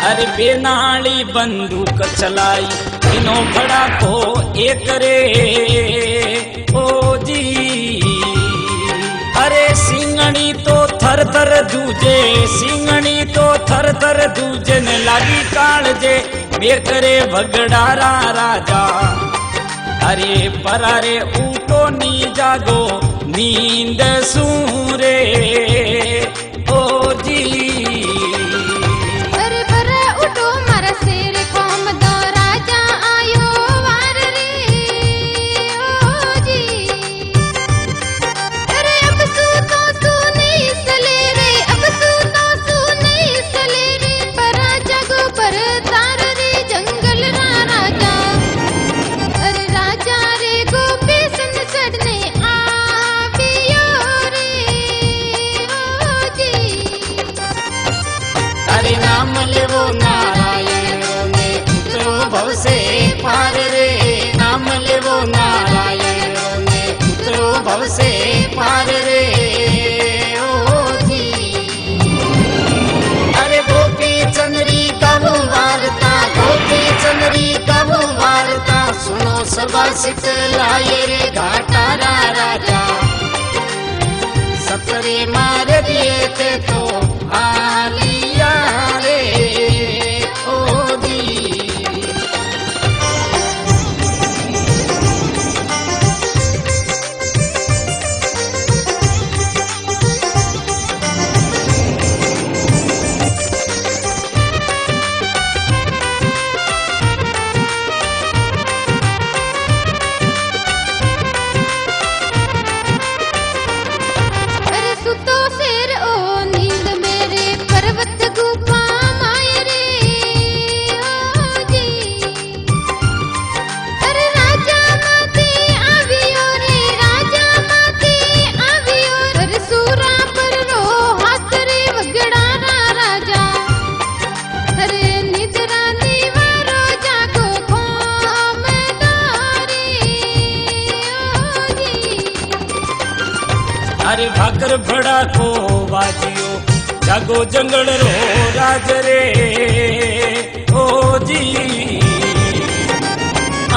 अरे बेनाली बंदूक चलाई इनो भड़ा को एक रे ओ जी। अरे सिंगणी तो थर थर दूजे, सिंगणी तो थर थर दूजे ने लागी काळजे बेकरे भगड़ारा राजा। अरे परारे ऊटो नी जागो नींद सूरे ओ जी। नाम लेवो नारायण ने उतरो भव से पार रे, नाम लेवो नारायण ने उतरो भव से पार रे ओ जी। अरे गोपी चंद्री कहूँ वार्ता, गोपी चंद्री कहूँ वार्ता, सुनो सभा सित लाए रे घाटारा राजा। सतरे मार दिए थे तो आलिया रे ओ जी। अरे भाकर भड़ा को बाजियो जागो जंगल रो राज रे ओ जी।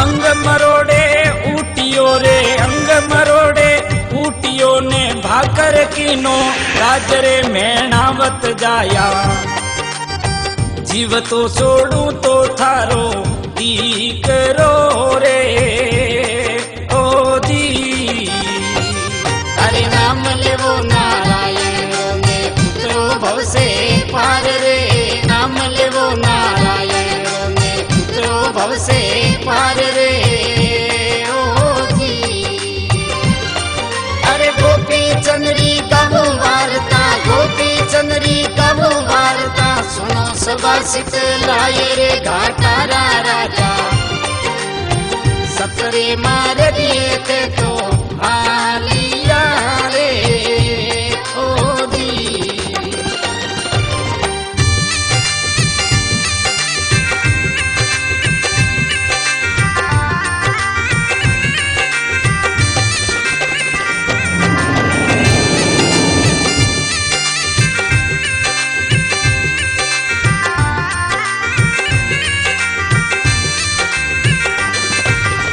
अंग मरोड़े ऊटियो रे, अंग मरोड़े ऊटियो ने भाकर कीनो राज रे मेणावत जाया। जीव तो छोड़ू तो थारो दीकरो रे ओ जी। अरे नाम लेवो नारायण ने उतरो भव से पार रे, नाम लेवो नारायण ने उतरो भव से पार रे ओ जी। अरे गोपी चंद्री कहूँ वार्ता, गोपी चंद्री कहूँ वार्ता, सुनो सभा सित लाए रे घाटारा राजा। सतरे मार दिए थे तो आलिया रे ओ जी।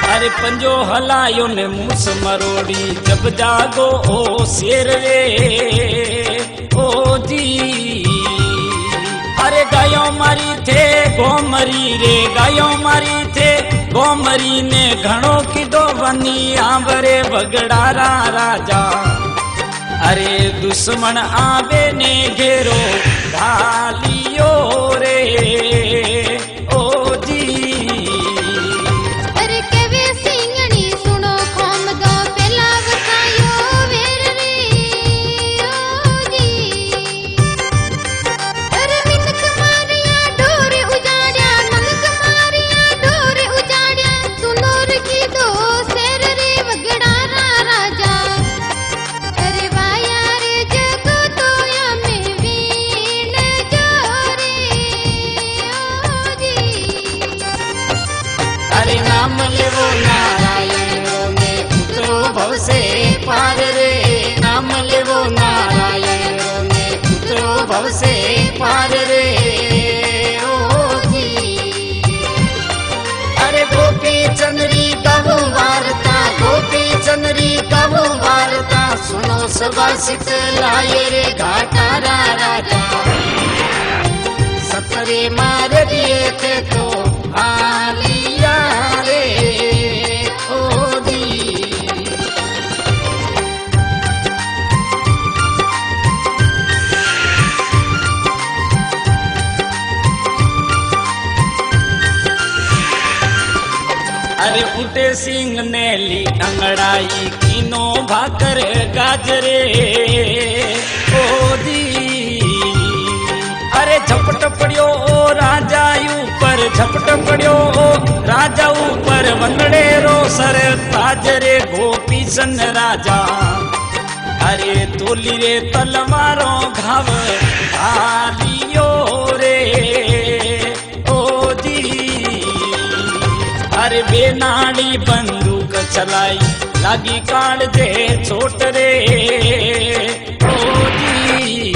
अरे पंजो हलायो ने मूस मरोड़ी जब जागो ओ शेर रे ओ जी। अरे गायों मारी थे गोमरी रे, गायों मारी थे गोमरी ने घणो किदो बनी आंबरे भगड़ारा राजा। अरे दुश्मन आवे ने घेरो ढालियो रे ओ जी। नाम लेवो नारायण ने उतरो भव से पार रे, नाम लेवो नारायण ने उतरो भव से पार रे ओ सुभाषित लाए रे घाटारा राजा सतरे मार दिए थे तो आलिया रे ओदी। अरे उठे सिंह ने ली अंगड़ाई किनो भाकर गाजरे ओदी। अरे झपट पड़ियो राजा ऊपर झपट पड़ियो राजा ऊपर वंगड़े रो सर ताजरे गोपी सन राजा। अरे तोली रे तलवारों घाव आलियो रे ओदी। अरे बेनाड़ी बंदूक चलाई लागी काल दे छोट रे ओदी।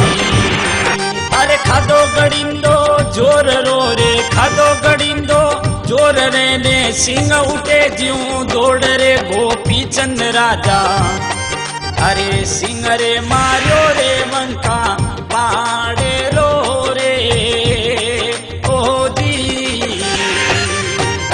अरे खादो गड़िंदो जोर रो रे खादो गड़िंदो जोर रे ने सिंह उठे ज्यूं दौड़ रे गोपी चंद राजा। अरे सिंह रे मारियो रे वंका पाड़े लो रे ओदी।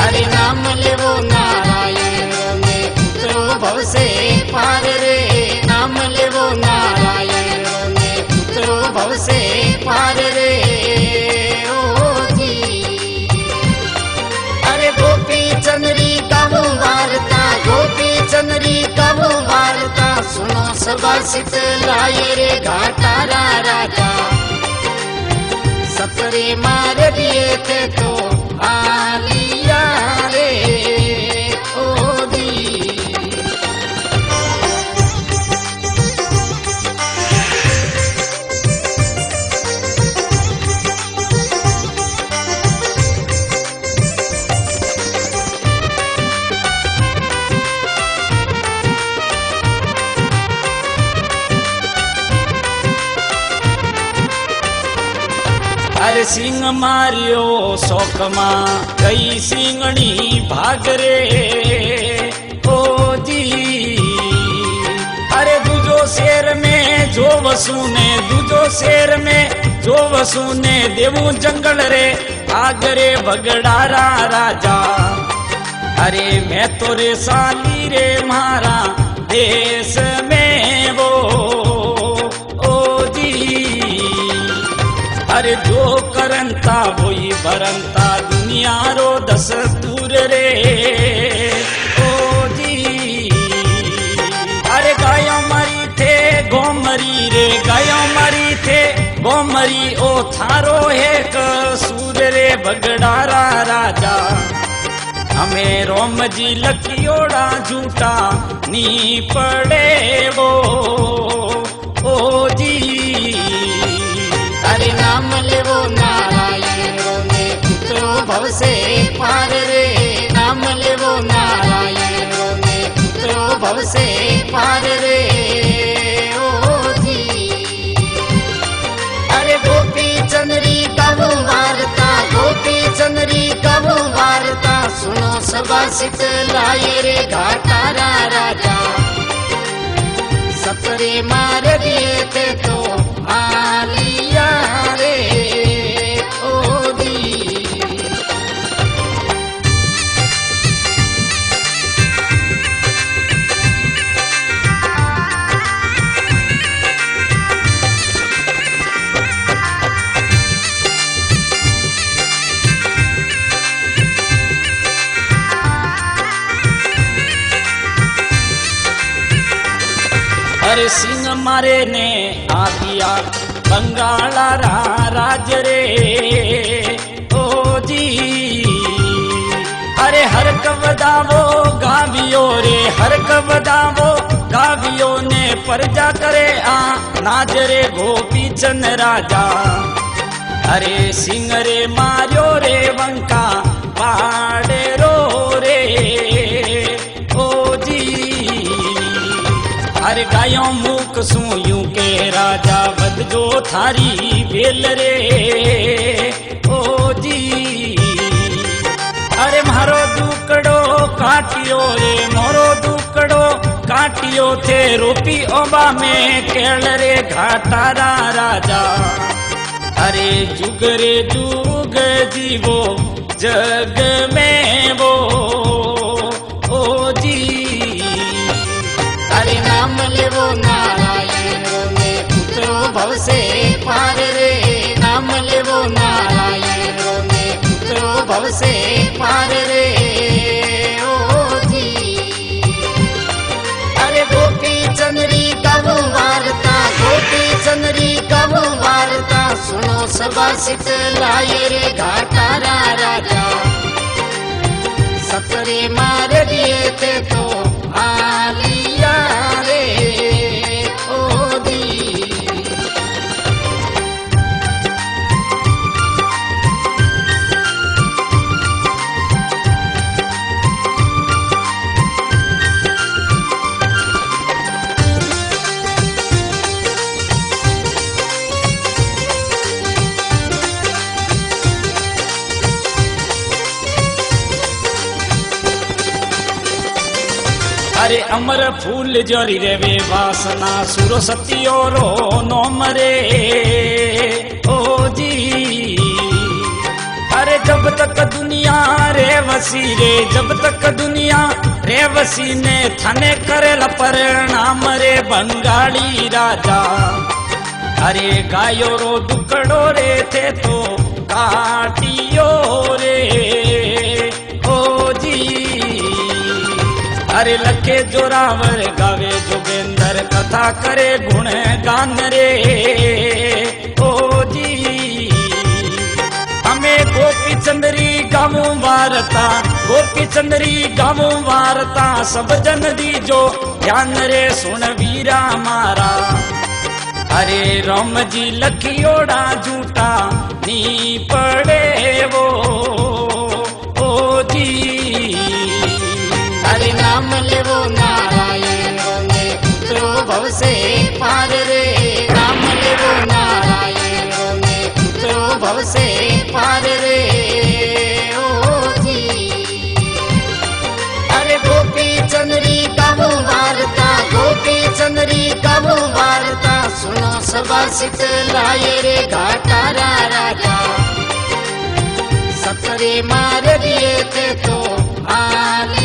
अरे नाम लेवो नारायण में उतरो भव से पार रे नाम लेवो नारायण में उतरो भव से पार रे ओ जी। अरे गोपी चंद्री गावो वार्ता गोपी चंद्री गावो वार्ता सुनो सुभाषित लाए रे घाटारा राजा सतरे मार दिए थे तो आलिया रे ओदी। अरे सिंह मारियो शौक मां कई सिंगणी भाग रे ओदी। अरे दूजो शेर में जो वसूने दूजो शेर में जो वसूने देवू जंगल रे आगरे भगड़ारा राजा। अरे मैं तो रे साली रे मारा देश में वो ओदी। अरे जो करंता वही भरंता दुनिया रो दस्तूर रे ओदी। अरे गायों मरी थे गोमरी रे गायों मरी थे गोमरी ओ थारो है कसूर रे भगड़ारा राजा। हमें रोम जी लकियोड़ा झूठा नी पड़े वो ओदी। अरे नाम लेवो नारायण में उतरो भव से पार रे नाम लेवो नारायण में उतरो भव से पार रे ओ जी। अरे गोपी चंद्री गावो वार्ता गोपी चंद्री गावो वार्ता सुनो सुभाषित लाए रे घाटारा राजा सतरे मार दिए थे तो आलिया रे ओदी। अरे सिंह मारे ने आ दिया बंगाला राज रे ओदी। अरे हर कवदावो गावियो रे हर कवदावो गावियो ने परजा करे आ नाजरे गोपी चंद राजा। अरे सिंह रे मारियो रे वंका पाड़े रो रे ओदी। अरे गायों मूक सूयूं के राजा बदजो थारी बेल रे ओदी। अरे मारो दुकड़ो काटियो रे मोरो दुकड़ो काटियो थे रोपी ओबा में केल रे घाटारा राजा। अरे जुग रे जुग जीवो जग में वो ओ जी। अरे नाम लेवो नारायण ने उतरो भव से पार रे। नाम लेवो नारायण ने उतरो भव से पार रे ओ जी। अरे गोपी चंद्री गावो वार्ता, गोपी चंद्री गावो वार्ता, सुनो सभासित लाए रे घाटारा राजा। सतरे मार दिए थे तो आलिया रे ओ दी। अरे अमर फूल जरी रे वे वासना सुरो सतियो रो नोम रे ओ जी। अरे जब तक दुनिया रे वसी रे, जब तक दुनिया रे वसी ने थने करेला परिणाम रे बंगाली राजा। अरे गायो रो दुकड़ो रे थे तो काटियो रे ओ जी। अरे लखे जोरावर गावे जोगेंद्र कथा करे गुण गान रे ओ जी। हमें गोपी चंद्री गावों वार्ता, गोपी चंद्री गावों वार्ता, सब जन दीजो ध्यान रे सुन वीरा मारा। अरे राम जी लखियोड़ा झूठा नी पड़े वो ओ जी। अरे नाम लेवो नारायण ने उतरो भव से पार रे। नाम लेवो नारायण ने उतरो भव से पार रे ओ जी। अरे गोपी चंद्री गावो वार्ता, गोपी चंद्री गावो वार्ता, सुनो सभासित लाए रे घाटारा राजा। सतरे मार दिए थे तो आले